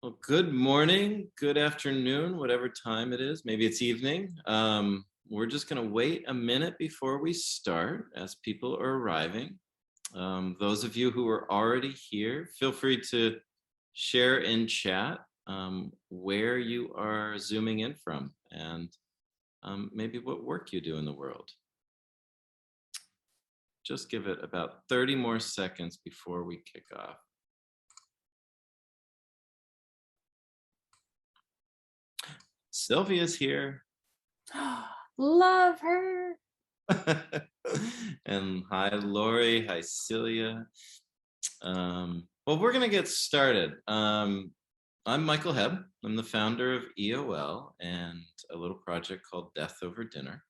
Well, good morning, good afternoon, whatever time it is. Maybe it's evening. We're just going to wait a minute before we start as people are arriving. Those of you who are already here, feel free to share in chat where you are zooming in from and maybe what work you do in the world. Just give it about 30 more seconds before we kick off. Sylvia's here. Love her. And hi, Lori. Hi, Celia. Well, we're going to get started. I'm Michael Hebb. I'm the founder of EOL and a little project called Death Over Dinner.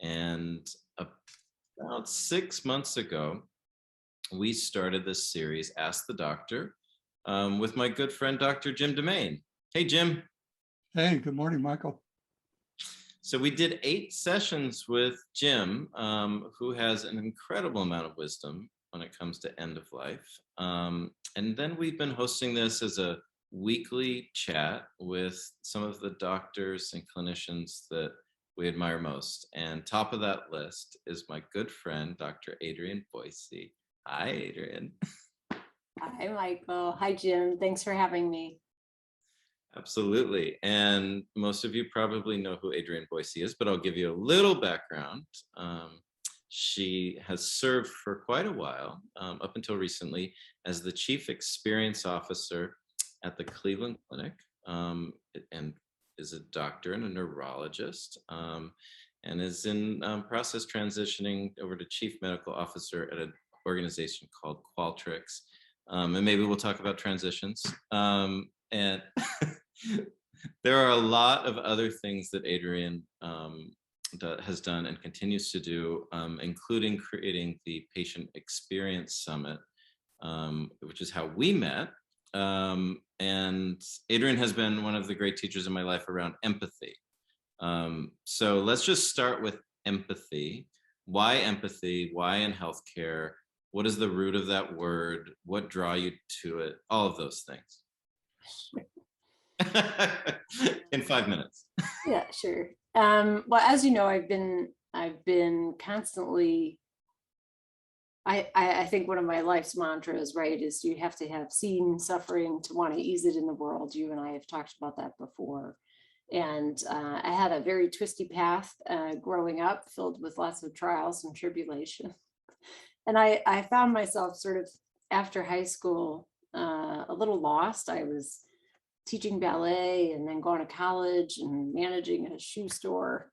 And about 6 months ago, we started this series, Ask the Doctor, with my good friend, Dr. Jim DeMaine. Hey, Jim. Hey, good morning, Michael. So we did 8 sessions with Jim, who has an incredible amount of wisdom when it comes to end of life. And then we've been hosting this as a weekly chat with some of the doctors and clinicians that we admire most. And top of that list is my good friend, Dr. Adrienne Boissy. Hi, Adrienne. Hi, Michael. Hi, Jim. Thanks for having me. Absolutely. And most of you probably know who Adrienne Boissy is, but I'll give you a little background. She has served for quite a while, up until recently, as the Chief Experience Officer at the Cleveland Clinic, and is a doctor and a neurologist, and is in process transitioning over to Chief Medical Officer at an organization called Qualtrics. And maybe we'll talk about transitions. And there are a lot of other things that Adrienne has done and continues to do, including creating the Patient Experience Summit, which is how we met. And Adrienne has been one of the great teachers in my life around empathy. So let's just start with empathy. Why empathy? Why in healthcare? What is the root of that word? What draw you to it? All of those things. In 5 minutes. Yeah, sure. Well, as you know, I've been constantly. I think one of my life's mantras, right, is you have to have seen suffering to want to ease it in the world. You and I have talked about that before. And I had a very twisty path growing up, filled with lots of trials and tribulation. And I found myself sort of after high school a little lost. I was teaching ballet and then going to college and managing a shoe store.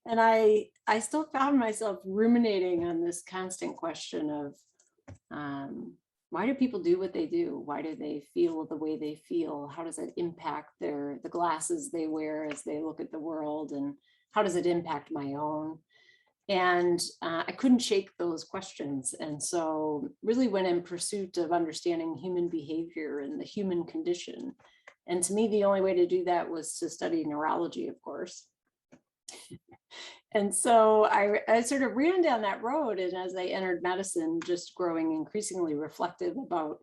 And I still found myself ruminating on this constant question of why do people do what they do? Why do they feel the way they feel? How does it impact the glasses they wear as they look at the world? And how does it impact my own? And I couldn't shake those questions. And so really went in pursuit of understanding human behavior and the human condition. And to me, the only way to do that was to study neurology, of course. And so I sort of ran down that road. And as I entered medicine, just growing increasingly reflective about,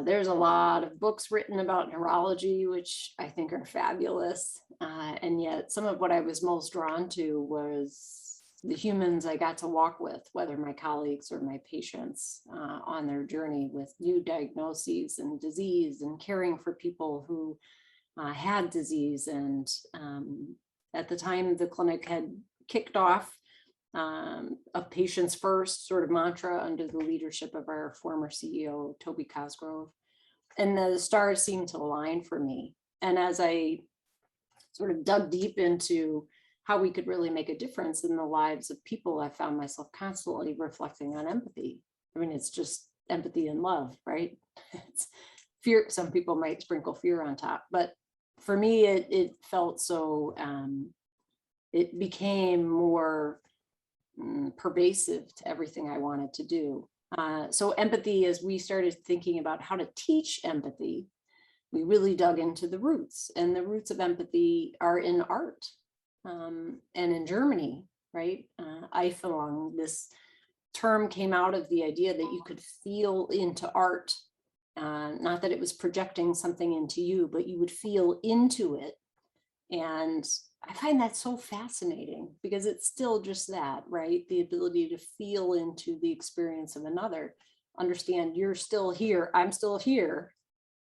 there's a lot of books written about neurology, which I think are fabulous. And yet some of what I was most drawn to was the humans I got to walk with, whether my colleagues or my patients, on their journey with new diagnoses and disease and caring for people who had disease. And at the time, the clinic had kicked off a patients first sort of mantra under the leadership of our former CEO, Toby Cosgrove. And the stars seemed to align for me. And as I sort of dug deep into how we could really make a difference in the lives of people, I found myself constantly reflecting on empathy. I mean, it's just empathy and love, right? It's fear. Some people might sprinkle fear on top, but for me, it felt so, it became more pervasive to everything I wanted to do. So empathy, as we started thinking about how to teach empathy, we really dug into the roots, and the roots of empathy are in art, and in Germany, right? Eifelung, this term came out of the idea that you could feel into art Not that it was projecting something into you, but you would feel into it. And I find that so fascinating because it's still just that, right? The ability to feel into the experience of another, understand you're still here, I'm still here,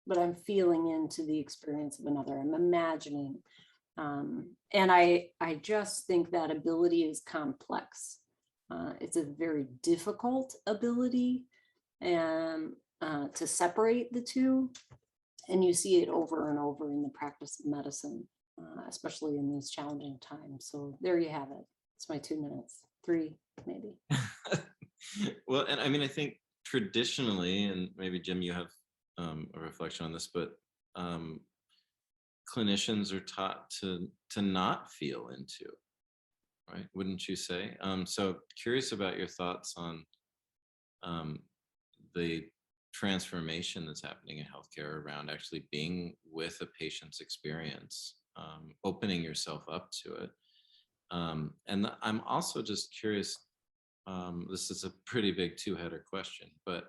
but I'm feeling into the experience of another. I'm imagining. And I just think that ability is complex. It's a very difficult ability and to separate the two. And you see it over and over in the practice of medicine, especially in these challenging times. So there you have it. It's my 2 minutes, 3 maybe. Well, and I mean, I think traditionally, and maybe Jim, you have a reflection on this, but clinicians are taught to not feel into, right? Wouldn't you say? So curious about your thoughts on the transformation that's happening in healthcare around actually being with a patient's experience, opening yourself up to it. And I'm also just curious, this is a pretty big two-header question, but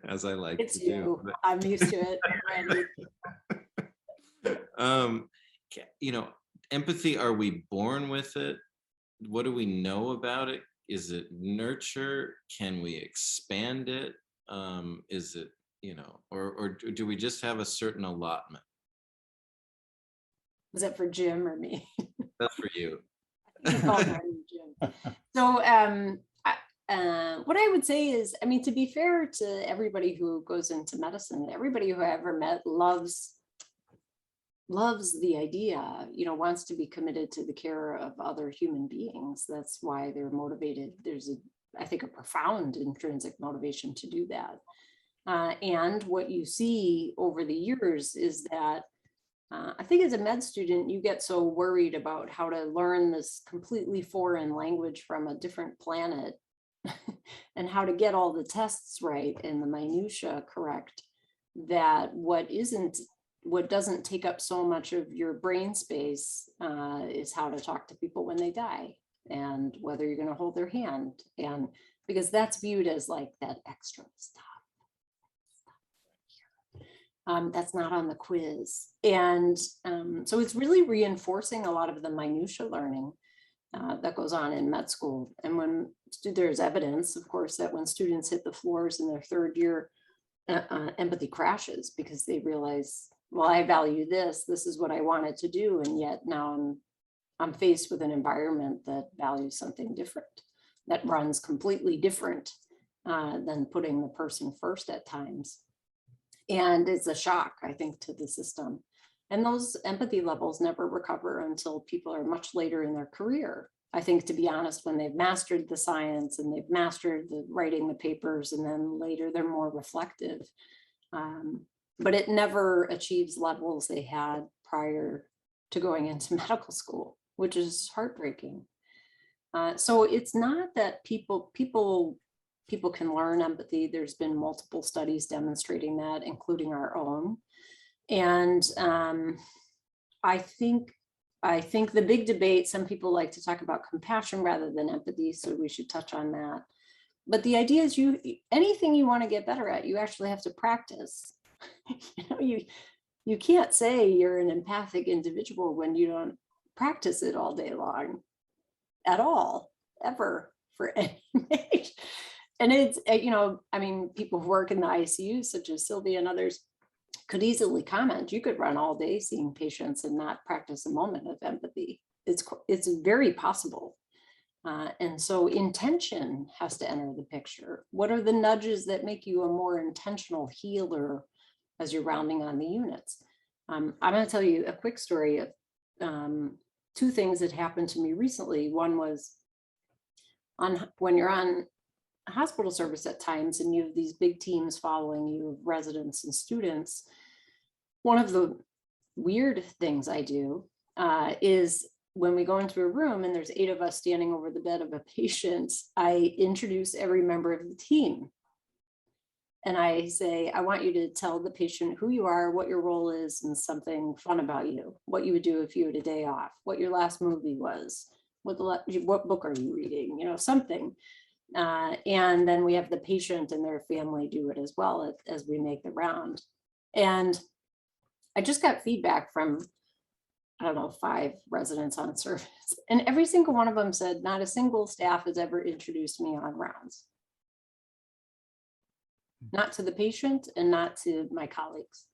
as I like It's to you. do. I'm used to it. You know, empathy, are we born with it? What do we know about it? Is it nurture? Can we expand it? Is it, you know, or do we just have a certain allotment? Was that for Jim or me? That's for you. You called me Jim. So what I would say is, I mean, to be fair to everybody who goes into medicine, everybody who I ever met loves the idea, you know, wants to be committed to the care of other human beings. That's why they're motivated. There's I think, a profound intrinsic motivation to do that. And what you see over the years is that I think as a med student, you get so worried about how to learn this completely foreign language from a different planet and how to get all the tests right and the minutia correct, that what doesn't take up so much of your brain space is how to talk to people when they die and whether you're going to hold their hand. And because that's viewed as like that extra stuff. That's not on the quiz. And so it's really reinforcing a lot of the minutia learning that goes on in med school. And when there's evidence, of course, that when students hit the floors in their third year, empathy crashes because they realize, well, I value this is what I wanted to do. And yet now I'm faced with an environment that values something different, that runs completely different than putting the person first at times. And it's a shock, I think, to the system. And those empathy levels never recover until people are much later in their career. I think, to be honest, when they've mastered the science and they've mastered the writing the papers, and then later they're more reflective. But it never achieves levels they had prior to going into medical school, which is heartbreaking. So it's not that people can learn empathy. There's been multiple studies demonstrating that, including our own. And I think the big debate, some people like to talk about compassion rather than empathy, so we should touch on that. But the idea is, anything you want to get better at, you actually have to practice. You can't say you're an empathic individual when you don't practice it all day long at all, ever, for any age. And it's, I mean, people who work in the ICU, such as Sylvia and others, could easily comment, you could run all day seeing patients and not practice a moment of empathy. It's very possible. And so intention has to enter the picture. What are the nudges that make you a more intentional healer as you're rounding on the units? I'm going to tell you a quick story of 2 things that happened to me recently. One was when you're on hospital service at times and you have these big teams following you of residents and students. One of the weird things I do is when we go into a room and there's 8 of us standing over the bed of a patient, I introduce every member of the team. And I say, I want you to tell the patient who you are, what your role is, and something fun about you, what you would do if you had a day off, what your last movie was, what book are you reading, something. And then we have the patient and their family do it as well as we make the round. And I just got feedback from, I don't know, 5 residents on service. And every single one of them said, not a single staff has ever introduced me on rounds. Not to the patient and not to my colleagues.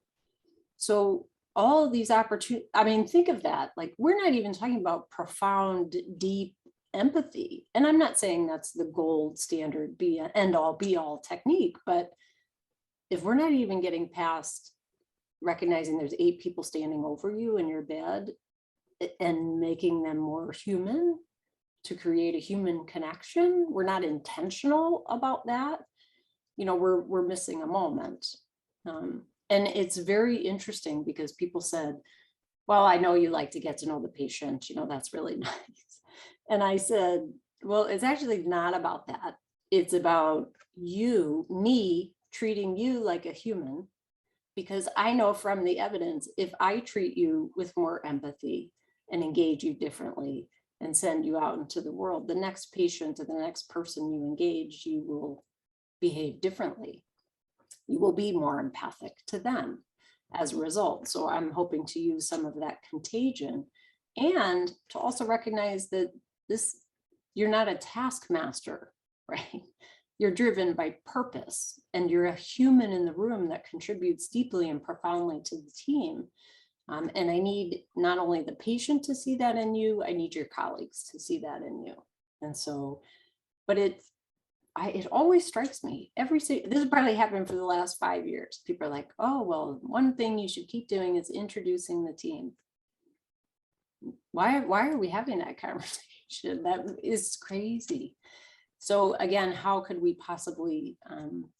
So all of these opportunities, I mean, think of that. Like, we're not even talking about profound, deep empathy. And I'm not saying that's the gold standard, end all be all technique, but if we're not even getting past recognizing there's 8 people standing over you in your bed and making them more human to create a human connection, we're not intentional about that, we're missing a moment. And it's very interesting because people said, well, I know you like to get to know the patient, that's really nice. And I said, well, it's actually not about that. It's about me treating you like a human, because I know from the evidence, if I treat you with more empathy and engage you differently and send you out into the world, the next patient or the next person you engage, you will behave differently. You will be more empathic to them as a result. So I'm hoping to use some of that contagion and to also recognize that you're not a taskmaster, right? You're driven by purpose, and you're a human in the room that contributes deeply and profoundly to the team. And I need not only the patient to see that in you, I need your colleagues to see that in you. And so, but it always strikes me this has probably happened for the last 5 years. People are like, oh, well, one thing you should keep doing is introducing the team. Why are we having that conversation? That is crazy. So again, how could we possibly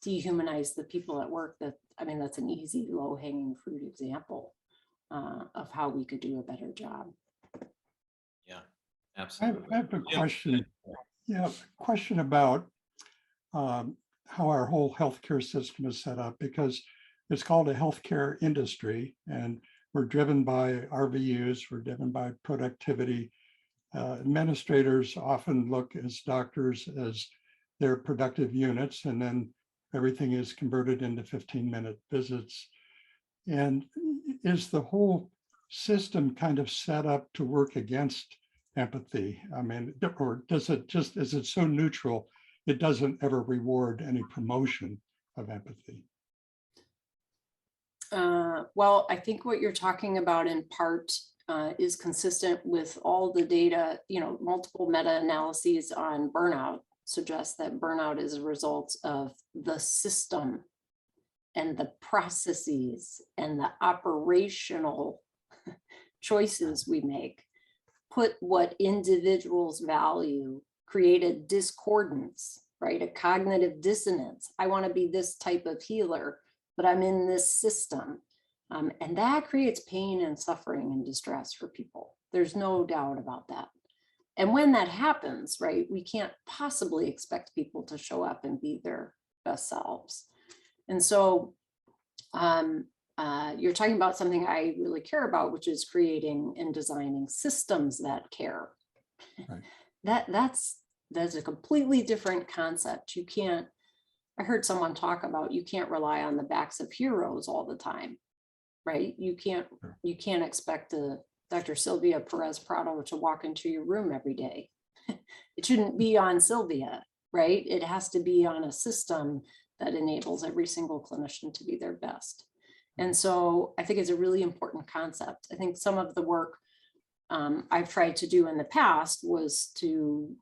dehumanize the people at work? That's an easy, low-hanging fruit example of how we could do a better job. Yeah, absolutely. I have a question. Yeah, question about how our whole healthcare system is set up, because it's called a healthcare industry, and we're driven by RVUs, we're driven by productivity. Administrators often look as doctors as their productive units, and then everything is converted into 15-minute visits. And is the whole system kind of set up to work against empathy? I mean, or is it so neutral, it doesn't ever reward any promotion of empathy? Well, I think what you're talking about in part is consistent with all the data, multiple meta-analyses on burnout suggest that burnout is a result of the system and the processes and the operational choices we make put what individuals value, create a discordance, right? A cognitive dissonance. I want to be this type of healer, but I'm in this system. And that creates pain and suffering and distress for people. There's no doubt about that. And when that happens, right, we can't possibly expect people to show up and be their best selves. And so you're talking about something I really care about, which is creating and designing systems that care. Right. That's a completely different concept. I heard someone talk about, you can't rely on the backs of heroes all the time, right? You can't expect Dr. Sylvia Perez Prado to walk into your room every day. It shouldn't be on Sylvia, right? It has to be on a system that enables every single clinician to be their best. And so I think it's a really important concept. I think some of the work I've tried to do in the past was to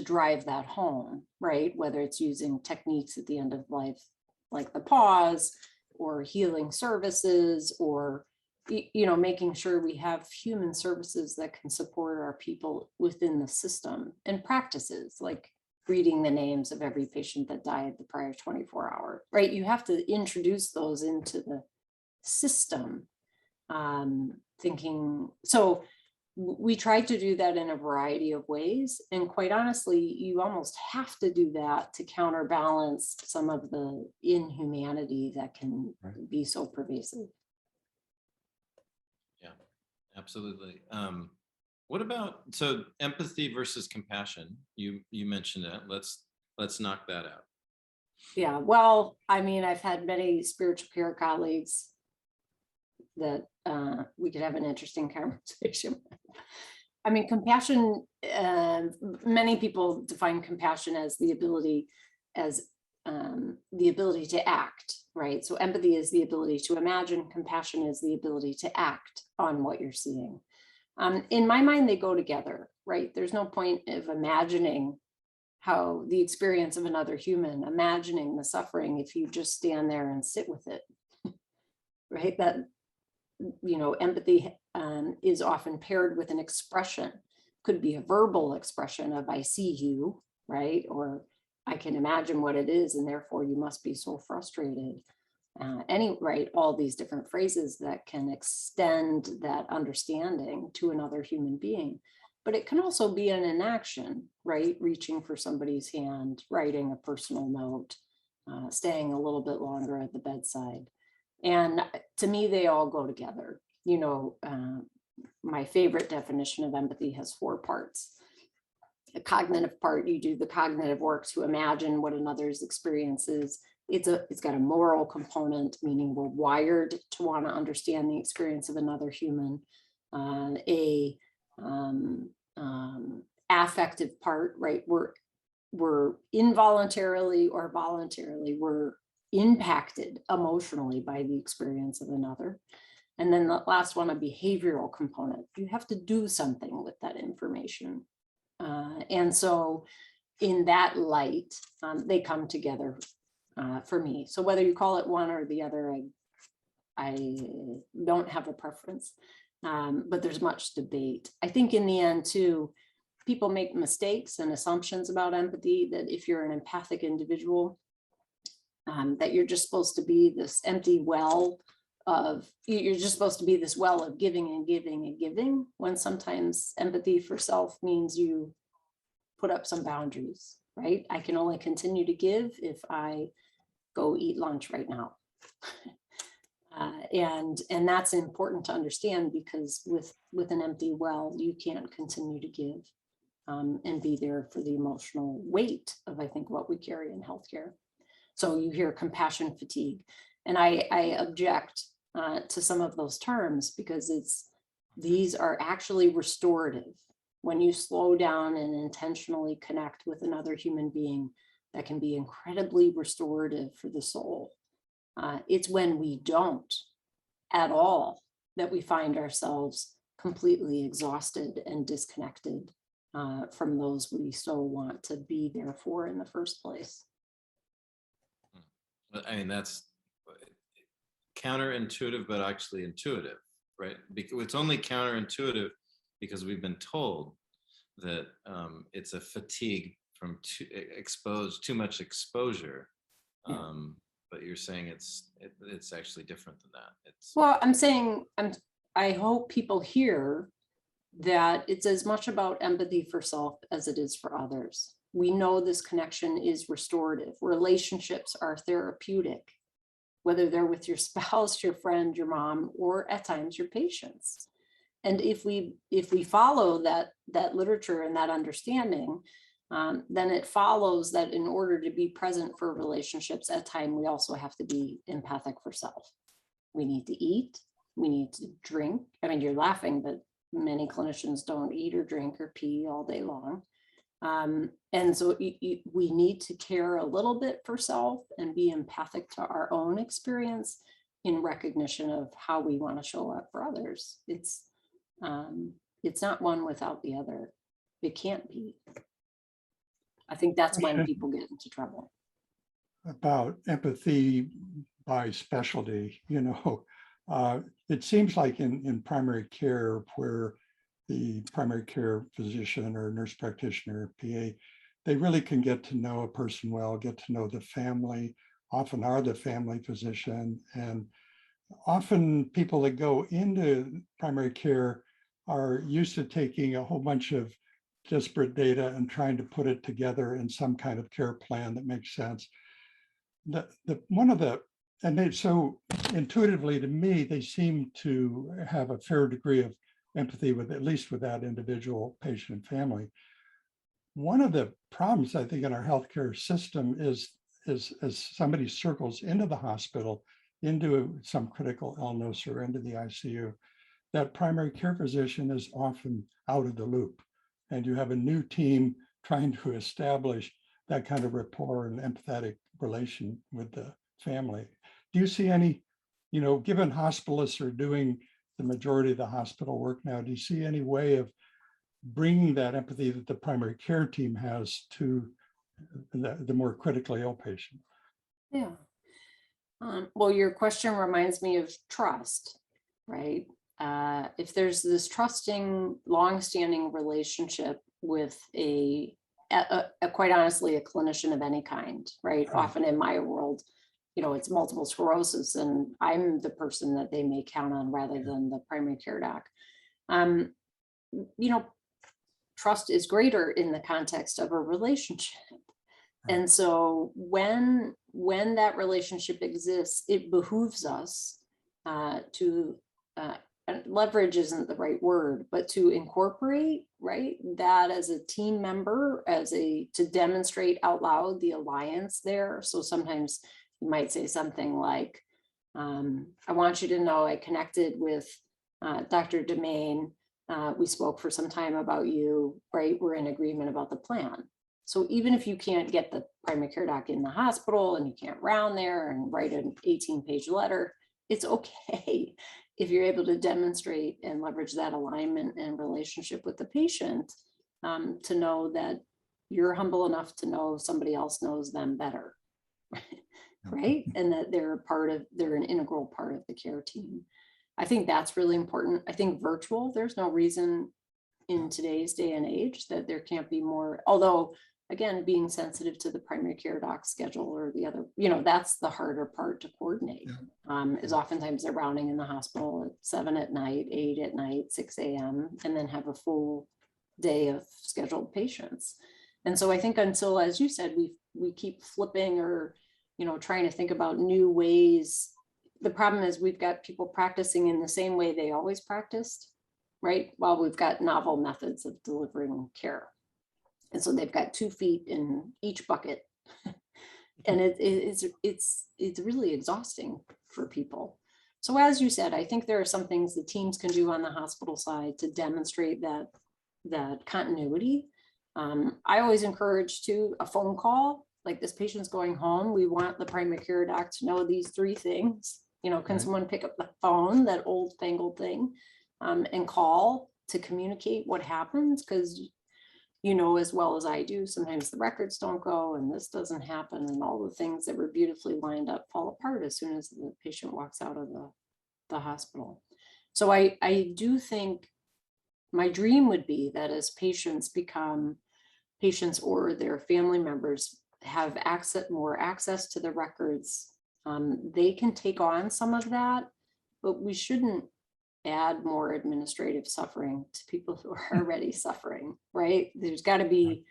drive that home, right? Whether it's using techniques at the end of life, like the pause, or healing services, or making sure we have human services that can support our people within the system, and practices like reading the names of every patient that died the prior 24 hours, right? You have to introduce those into the system, thinking. So we tried to do that in a variety of ways. And quite honestly, you almost have to do that to counterbalance some of the inhumanity that can be so pervasive. Yeah, absolutely. What about, so empathy versus compassion? You mentioned that. Let's let's knock that out. Yeah, well, I mean, I've had many spiritual care colleagues that we could have an interesting conversation. I mean, compassion, many people define compassion as the ability to act, right? So empathy is the ability to imagine, compassion is the ability to act on what you're seeing. In my mind, they go together, right? There's no point of imagining how the experience of another human, imagining the suffering, if you just stand there and sit with it, right? That, you know, empathy is often paired with an expression, could be a verbal expression of I see you, right? Or I can imagine what it is, and therefore you must be so frustrated. Right, all these different phrases that can extend that understanding to another human being. But it can also be an inaction, right? Reaching for somebody's hand, writing a personal note, staying a little bit longer at the bedside. And to me, they all go together. You know, my favorite definition of empathy has 4 parts. A cognitive part, you do the cognitive work to imagine what another's experience is. It's got a moral component, meaning we're wired to want to understand the experience of another human. Affective part, right? We're involuntarily or voluntarily, we're impacted emotionally by the experience of another. And then the last one, a behavioral component. You have to do something with that information. And so in that light, they come together for me. So whether you call it one or the other, I don't have a preference, but there's much debate. I think in the end too, people make mistakes and assumptions about empathy, that if you're an empathic individual, that you're just supposed to be this empty well of, you're just supposed to be this well of giving and giving and giving, when sometimes empathy for self means you put up some boundaries, right? I can only continue to give if I go eat lunch right now. And that's important to understand, because with an empty well, you can't continue to give and be there for the emotional weight of, I think, what we carry in healthcare. So you hear compassion fatigue, and I object to some of those terms, because these are actually restorative. When you slow down and intentionally connect with another human being, that can be incredibly restorative for the soul. It's when we don't at all that we find ourselves completely exhausted and disconnected from those we so want to be there for in the first place. I mean, that's counterintuitive, but actually intuitive, right? Because it's only counterintuitive because we've been told that it's a fatigue from too much exposure. But you're saying it's actually different than that. Well, I'm saying, I hope people hear that it's as much about empathy for self as it is for others. We know this connection is restorative. Relationships are therapeutic, whether they're with your spouse, your friend, your mom, or at times your patients. And if we follow that literature and that understanding, then it follows that in order to be present for relationships at time, we also have to be empathic for self. We need to eat, we need to drink. I mean, you're laughing, but many clinicians don't eat or drink or pee all day long. And so we need to care a little bit for self and be empathic to our own experience in recognition of how we want to show up for others. It's not one without the other. It can't be. I think that's when people get into trouble. About empathy by specialty, it seems like in primary care, where the primary care physician or nurse practitioner, PA, they really can get to know a person well, get to know the family, often are the family physician. And often people that go into primary care are used to taking a whole bunch of disparate data and trying to put it together in some kind of care plan that makes sense. So intuitively to me, they seem to have a fair degree of empathy with, at least with that individual patient and family. one of the problems I think in our healthcare system is as somebody circles into the hospital, into some critical illness or into the ICU, that primary care physician is often out of the loop. And you have a new team trying to establish that kind of rapport and empathetic relation with the family. Do you see any, given hospitalists are doing the majority of the hospital work now, do you see any way of bringing that empathy that the primary care team has to the more critically ill patient? Yeah. Well, your question reminds me of trust, right? If there's this trusting, long-standing relationship with quite honestly, a clinician of any kind, right? Often in my world, it's multiple sclerosis, and I'm the person that they may count on rather than the primary care doc. Trust is greater in the context of a relationship. And so when that relationship exists, it behooves us to leverage isn't the right word, but to incorporate, right, that as a team member, to demonstrate out loud the alliance there. So sometimes you might say something like, I want you to know I connected with Dr. Demain. We spoke for some time about you, right? We're in agreement about the plan. So even if you can't get the primary care doc in the hospital and you can't round there and write an 18-page letter, it's okay if you're able to demonstrate and leverage that alignment and relationship with the patient, to know that you're humble enough to know somebody else knows them better, right? And that they're an integral part of the care team. I think that's really important. I think virtual, there's no reason in today's day and age that there can't be more, although again, being sensitive to the primary care doc schedule or the other, that's the harder part to coordinate. Is oftentimes they're rounding in the hospital at 7 at night, 8 at night, 6 a.m., and then have a full day of scheduled patients. And so I think until, as you said, we keep flipping or, trying to think about new ways. The problem is we've got people practicing in the same way they always practiced, right? While we've got novel methods of delivering care. And so they've got 2 feet in each bucket. And it's really exhausting for people. So as you said, I think there are some things the teams can do on the hospital side to demonstrate that continuity. I always encourage a phone call, like this patient's going home. We want the primary care doc to know these 3 things. Can someone pick up the phone, that old fangled thing, and call to communicate what happens? Because as well as I do, sometimes the records don't go and this doesn't happen, and all the things that were beautifully lined up fall apart as soon as the patient walks out of the hospital. So I do think my dream would be that as patients or their family members have more access to the records, they can take on some of that, but we shouldn't add more administrative suffering to people who are already suffering, right? There's got to be,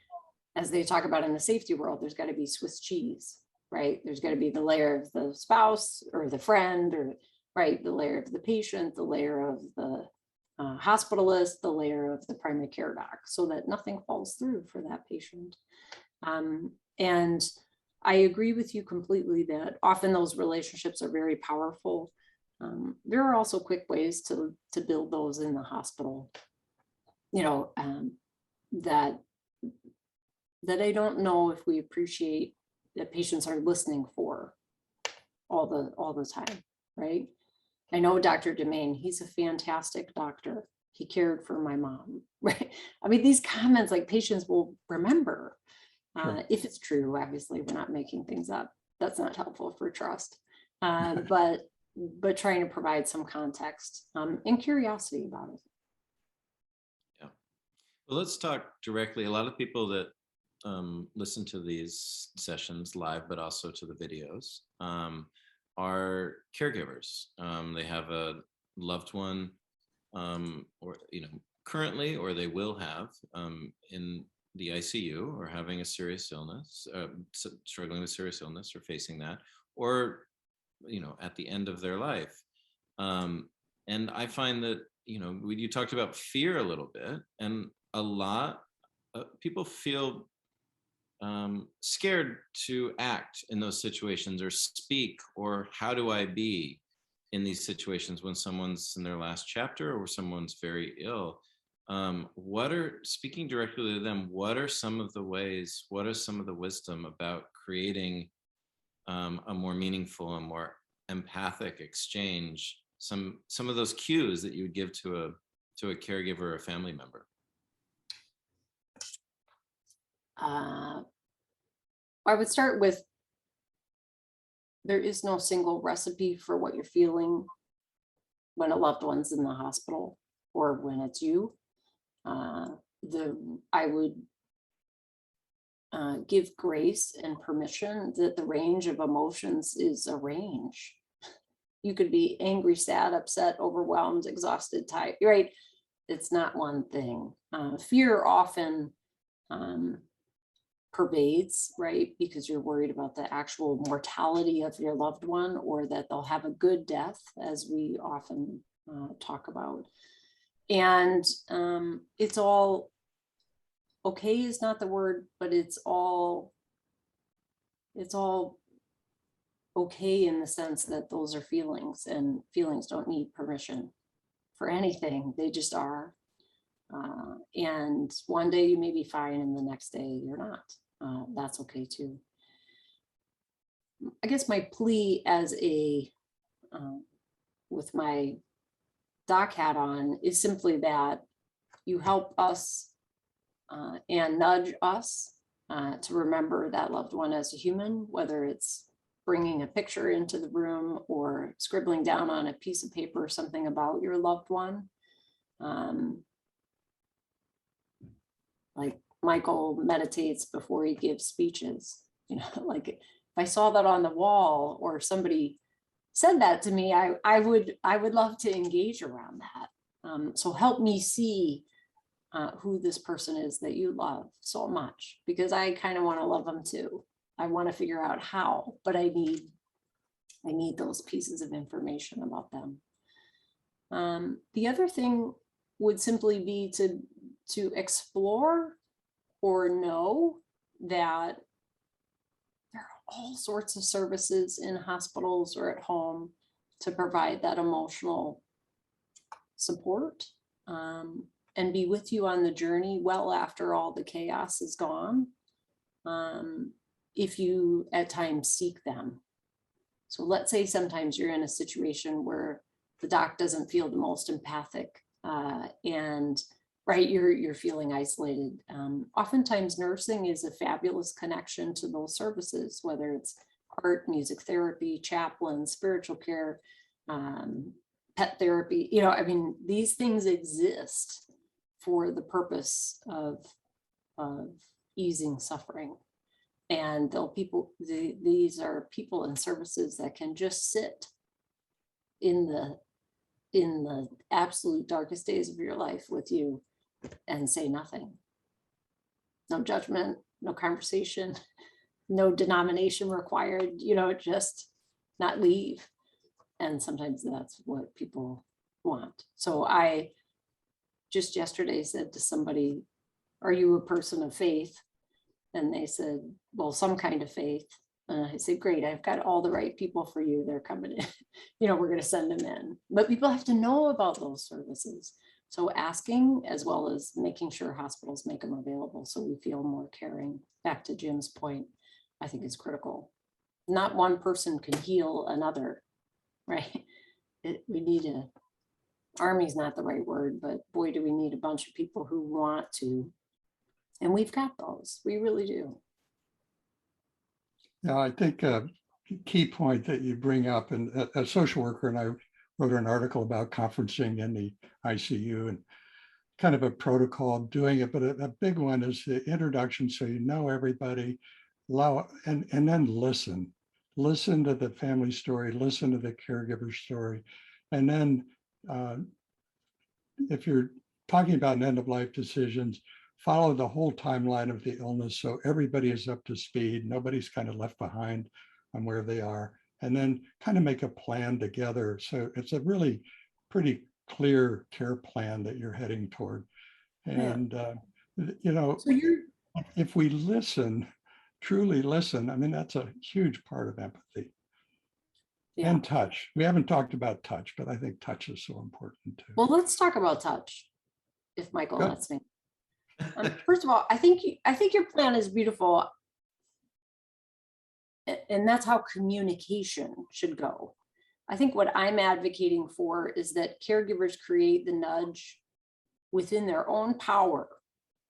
as they talk about in the safety world, there's got to be Swiss cheese, right? There's got to be the layer of the spouse or the friend, or right, the layer of the patient, the layer of the hospitalist, the layer of the primary care doc, so that nothing falls through for that patient. And I agree with you completely that often those relationships are very powerful. There are also quick ways to build those in the hospital, that I don't know if we appreciate that patients are listening for all the time, right? I know Dr. Demain, he's a fantastic doctor. He cared for my mom, right? I mean, these comments, like, patients will remember, if it's true. Obviously, we're not making things up. That's not helpful for trust. But trying to provide some context and curiosity about it. Yeah. Well, let's talk directly. A lot of people that listen to these sessions live, but also to the videos, are caregivers. They have a loved one, or currently, or they will have in the ICU, or having a serious illness, struggling with serious illness, or facing that, or at the end of their life. And I find that, you talked about fear a little bit, and a lot people feel scared to act in those situations or speak, or how do I be in these situations when someone's in their last chapter or someone's very ill. Speaking directly to them, what are some of the ways, what are some of the wisdom about creating a more meaningful and more empathic exchange, some of those cues that you would give to a caregiver or a family member? I would start with, there is no single recipe for what you're feeling when a loved one's in the hospital or when it's you. I would give grace and permission that the range of emotions is a range. You could be angry, sad, upset, overwhelmed, exhausted, tired, right? It's not one thing. Fear often pervades, right? Because you're worried about the actual mortality of your loved one, or that they'll have a good death, as we often talk about. And it's all okay is not the word, but it's all okay in the sense that those are feelings, and feelings don't need permission for anything. They just are. And one day you may be fine and the next day you're not. That's okay too. I guess my plea as with my doc hat on is simply that you help us and nudge us to remember that loved one as a human, whether it's bringing a picture into the room or scribbling down on a piece of paper something about your loved one. Like Michael meditates before he gives speeches, like if I saw that on the wall or somebody said that to me, I would love to engage around that. So help me see who this person is that you love so much, because I kind of want to love them too. I want to figure out how, but I need those pieces of information about them. The other thing would simply be to explore or know that there are all sorts of services in hospitals or at home to provide that emotional support, and be with you on the journey well after all the chaos is gone, if you at times seek them. So let's say sometimes you're in a situation where the doc doesn't feel the most empathic, and right, you're feeling isolated. Oftentimes nursing is a fabulous connection to those services, whether it's art, music therapy, chaplain, spiritual care, pet therapy. I mean, these things exist for the purpose of easing suffering. And these are people and services that can just sit in the absolute darkest days of your life with you and say nothing. No judgment, no conversation, no denomination required, just not leave. And sometimes that's what people want. So I just yesterday said to somebody, are you a person of faith? And they said, well, some kind of faith. And I said, great, I've got all the right people for you. They're coming in. We're going to send them in. But people have to know about those services. So asking, as well as making sure hospitals make them available so we feel more caring. Back to Jim's point, I think is critical. Not one person can heal another, right? We need army's not the right word, but boy, do we need a bunch of people who want to. And we've got those. We really do. Yeah, I think a key point that you bring up, and a social worker and I wrote an article about conferencing in the ICU and kind of a protocol of doing it, but a big one is the introduction, so you know everybody, and then listen to the family story, listen to the caregiver story, and then if you're talking about an end-of-life decisions, follow the whole timeline of the illness so everybody is up to speed, nobody's kind of left behind on where they are, and then kind of make a plan together. So it's a really pretty clear care plan that you're heading toward. And You know, So you're, if we listen, truly listen, I mean, that's a huge part of empathy. yeah. And touch. We haven't talked about touch, but I think touch is so important too. Well, let's talk about touch, if Michael Good. lets me. First of all, I think your plan is beautiful, and that's how communication should go. I think what I'm advocating for is that caregivers create the nudge within their own power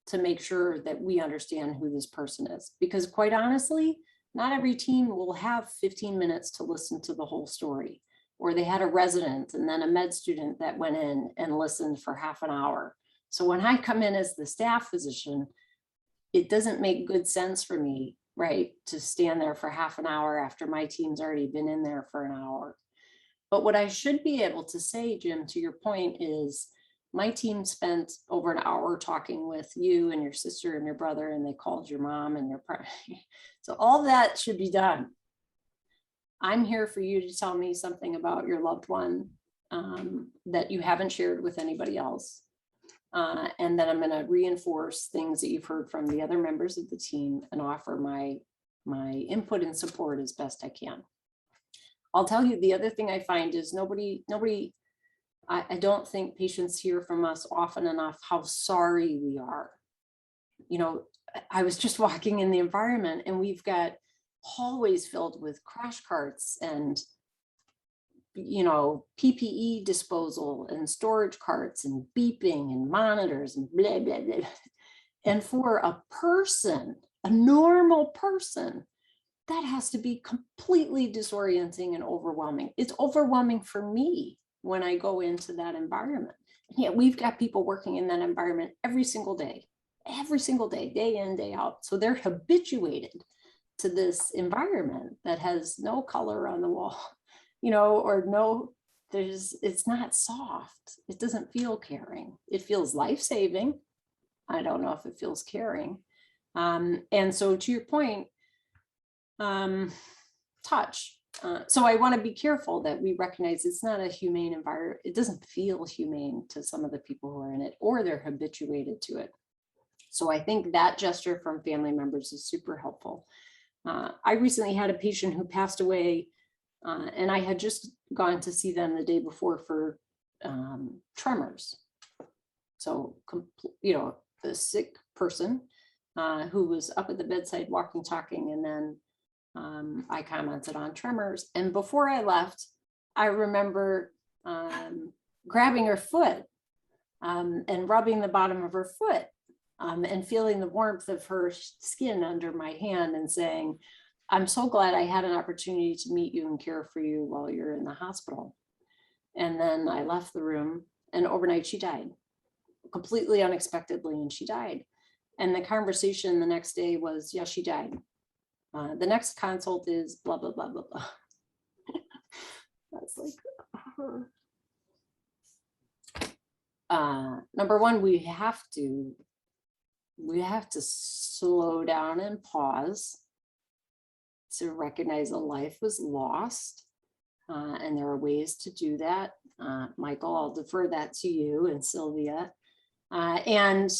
to make sure that we understand who this person is. Because quite honestly, not every team will have 15 minutes to listen to the whole story. Or they had a resident and then a med student that went in and listened for half an hour. So when I come in as the staff physician, it doesn't make good sense for me, right, to stand there for half an hour after my team's already been in there for an hour. But what I should be able to say, Jim, to your point, is my team spent over an hour talking with you and your sister and your brother, and they called your mom and your partner. So all that should be done. I'm here for you to tell me something about your loved one that you haven't shared with anybody else. And then I'm going to reinforce things that you've heard from the other members of the team and offer my input and support as best I can. I'll tell you, the other thing I find is I don't think patients hear from us often enough how sorry we are. You know, I was just walking in the environment and we've got hallways filled with crash carts and, you know, PPE disposal and storage carts and beeping and monitors and blah, blah, blah. And for a person, a normal person, that has to be completely disorienting and overwhelming. It's overwhelming for me when I go into that environment. And yet we've got people working in that environment every single day, day in, day out. So they're habituated to this environment that has no color on the wall, you know, or no, it's not soft. It doesn't feel caring. It feels life-saving. I don't know if it feels caring. And so to your point, touch. So I want to be careful that we recognize it's not a humane environment. It doesn't feel humane to some of the people who are in it, or they're habituated to it. So I think that gesture from family members is super helpful. I recently had a patient who passed away, and I had just gone to see them the day before for tremors. So, you know, the sick person who was up at the bedside walking, talking, and then I commented on tremors. And before I left, I remember grabbing her foot and rubbing the bottom of her foot and feeling the warmth of her skin under my hand and saying, I'm so glad I had an opportunity to meet you and care for you while you're in the hospital. And then I left the room, and overnight she died, completely unexpectedly, and she died. And the conversation the next day was, yeah, she died. The next consult is blah, blah, blah, blah, blah. That's like, number one, we have to slow down and pause to recognize a life was lost. And there are ways to do that. Michael, I'll defer that to you and Sylvia. And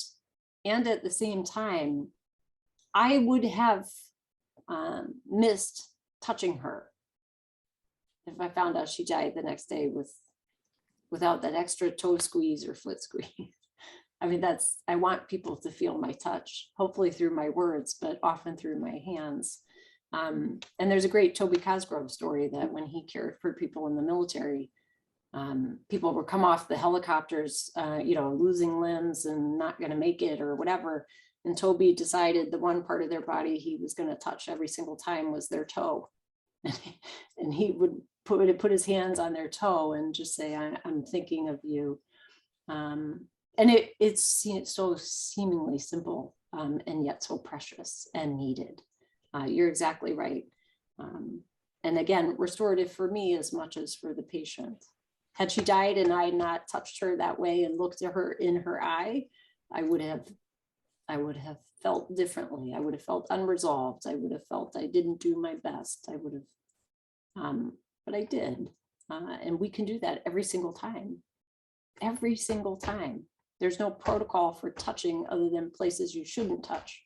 at the same time, I would have missed touching her if I found out she died the next day without that extra toe squeeze or foot squeeze. I mean, I want people to feel my touch, hopefully through my words, but often through my hands. And there's a great Toby Cosgrove story that when he cared for people in the military, people would come off the helicopters, you know, losing limbs and not going to make it or whatever. And Toby decided the one part of their body he was going to touch every single time was their toe. And he would put his hands on their toe and just say, I'm thinking of you. And it's so seemingly simple and yet so precious and needed. You're exactly right. And again, restorative for me as much as for the patient. Had she died and I had not touched her that way and looked at her in her eye, I would have felt differently. I would have felt unresolved. I would have felt I didn't do my best. I would have, but I did. And we can do that every single time. Every single time. there's no protocol for touching other than places you shouldn't touch.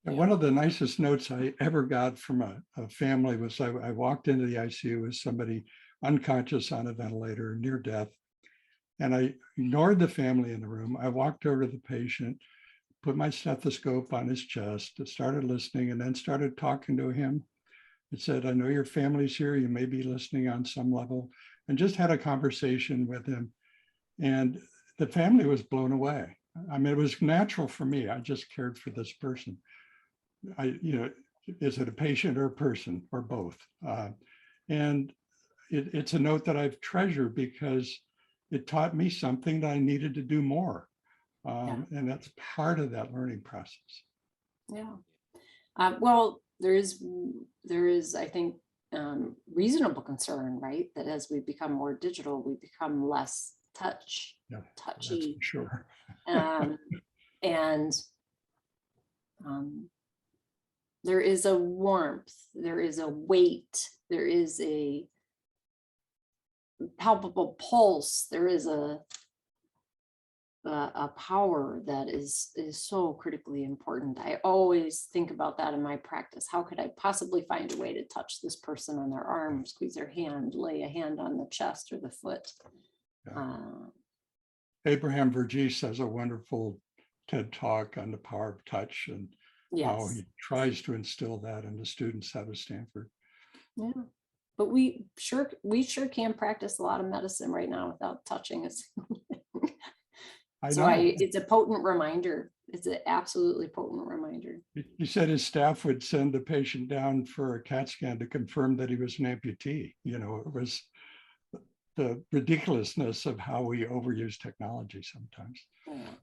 And one of the nicest notes I ever got from a family was I walked into the ICU with somebody unconscious on a ventilator, near death. And I ignored the family in the room. I walked over to the patient, put my stethoscope on his chest, started listening, and then started talking to him. It said, I know your family's here. You may be listening on some level, and just had a conversation with him. And the family was blown away. I mean, it was natural for me. I just cared for this person. Is it a patient or a person or both? And it's a note that I've treasured because it taught me something that I needed to do more. And that's part of that learning process. Yeah. Well, there is, I think, reasonable concern, right? That as we become more digital, we become less touchy. That's for sure. And there is a warmth, there is a weight, there is a palpable pulse, there is a power that is so critically important. I always think about that in my practice. How could I possibly find a way to touch this person on their arm, squeeze their hand, lay a hand on the chest or the foot? Yeah. Abraham Verghese has a wonderful TED talk on the power of touch and how he tries to instill that in the students out of Stanford. Yeah, but we sure can practice a lot of medicine right now without touching us. It's a potent reminder. It's an absolutely potent reminder. He said his staff would send the patient down for a CAT scan to confirm that he was an amputee. It was the ridiculousness of how we overuse technology sometimes. Yeah.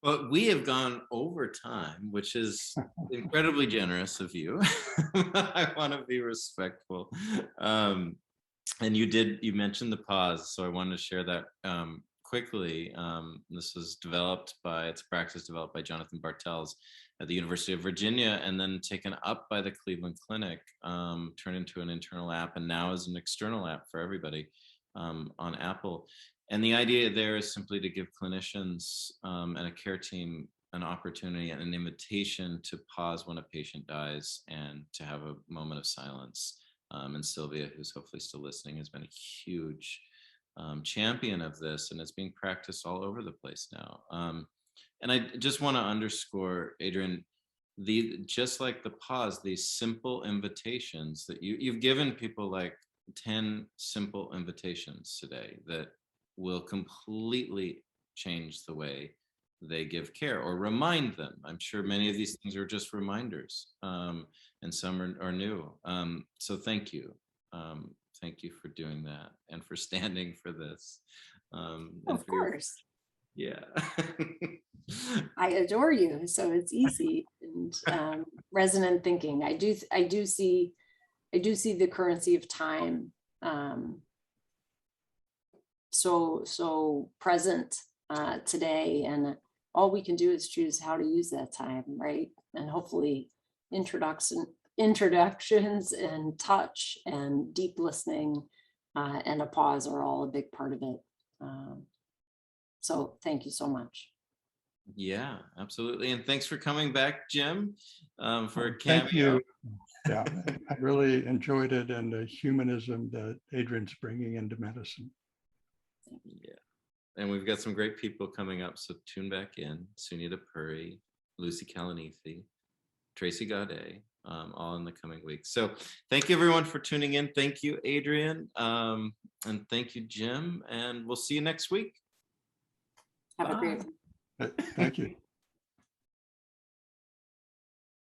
Well, we have gone over time, which is incredibly generous of you. I want to be respectful. And you mentioned the pause, so I wanted to share that quickly. This was it's a practice developed by Jonathan Bartels at the University of Virginia, and then taken up by the Cleveland Clinic, turned into an internal app, and now is an external app for everybody on Apple. And the idea there is simply to give clinicians and a care team an opportunity and an invitation to pause when a patient dies and to have a moment of silence. And Sylvia, who's hopefully still listening, has been a huge champion of this, and it's being practiced all over the place now. And I just want to underscore, Adrienne, just like the pause, these simple invitations that you've given people, like 10 simple invitations today that will completely change the way they give care or remind them. I'm sure many of these things are just reminders, and some are new. So thank you. Thank you for doing that and for standing for this. Of course. Yeah. I adore you, so it's easy. And resonant thinking. I do see the currency of time so present today, and all we can do is choose how to use that time, right? And hopefully introductions and touch and deep listening and a pause are all a big part of it. So thank you so much. Yeah, absolutely. And thanks for coming back, Jim, for a cameo. Thank you. Yeah, I really enjoyed it, and the humanism that Adrienne's bringing into medicine. Yeah. And we've got some great people coming up, so tune back in. Sunita Puri, Lucy Kalanithi, Tracy Gaudet, all in the coming weeks. So thank you everyone for tuning in. Thank you, Adrienne. And thank you, Jim. And we'll see you next week. Have a great one. Thank you.